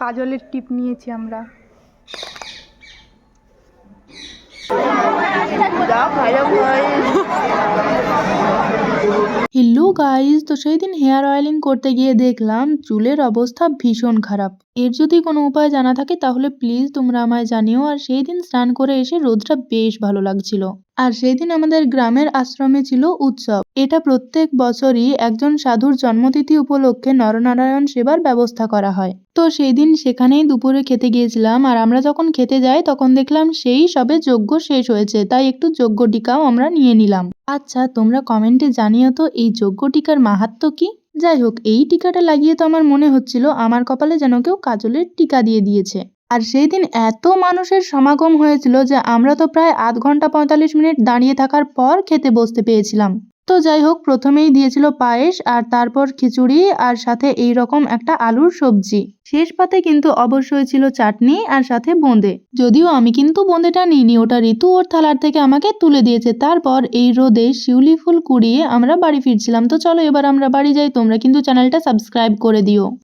কাজলের টিপ নিয়েছি আমরা। হ্যালো গাইজ, তো সেই দিন হেয়ার অয়েলিং করতে গিয়ে দেখলাম চুলের অবস্থা ভীষণ খারাপ। এর যদি কোনো উপায় জানা থাকে তাহলে প্লিজ তোমরা আমায় জানিও। আর সেই দিন স্নান করে এসে রোদটা বেশ ভালো লাগছিল। আর সেই দিন আমাদের গ্রামের আশ্রমে ছিল উৎসব। এটা প্রত্যেক বছরই একজন সাধুর জন্মতিথি উপলক্ষে নরনারায়ণ সেবার ব্যবস্থা করা হয়। তো সেই দিন সেখানেই দুপুরে খেতে গিয়েছিলাম। আর আমরা যখন খেতে যাই তখন দেখলাম সেই সবে যজ্ঞ শেষ হয়েছে, তাই একটু যজ্ঞ টিকাও আমরা নিয়ে নিলাম। আচ্ছা, তোমরা কমেন্টে জানিও তো এই যজ্ঞ টিকার মাহাত্ম্য কি। যাই হোক, এই টিকাটা লাগিয়ে তো আমার মনে হচ্ছিল আমার কপালে যেন কেউ কাজলের টিকা দিয়ে দিয়েছে। আর সেই দিন এত মানুষের সমাগম হয়েছিল যে আমরা তো প্রায় আধ ঘন্টা 45 মিনিট দাঁড়িয়ে থাকার পর খেতে বসতে পেরেছিলাম। তো যাই হোক, প্রথমেই দিয়েছিল পায়েস, আর তারপর খিচুড়ি, আর সাথে এই রকম একটা আলুর সবজি। শেষ পাতে কিন্তু অবশ্যই ছিল চাটনি আর সাথে বোঁদে। যদিও আমি কিন্তু বোঁদেটা নিইনি, ওটা ঋতু ওর থালার থেকে আমাকে তুলে দিয়েছে। তারপর এই রোদে শিউলি ফুল কুড়িয়ে আমরা বাড়ি ফিরছিলাম। তো চলো এবার আমরা বাড়ি যাই। তোমরা কিন্তু চ্যানেলটা সাবস্ক্রাইব করে দিও।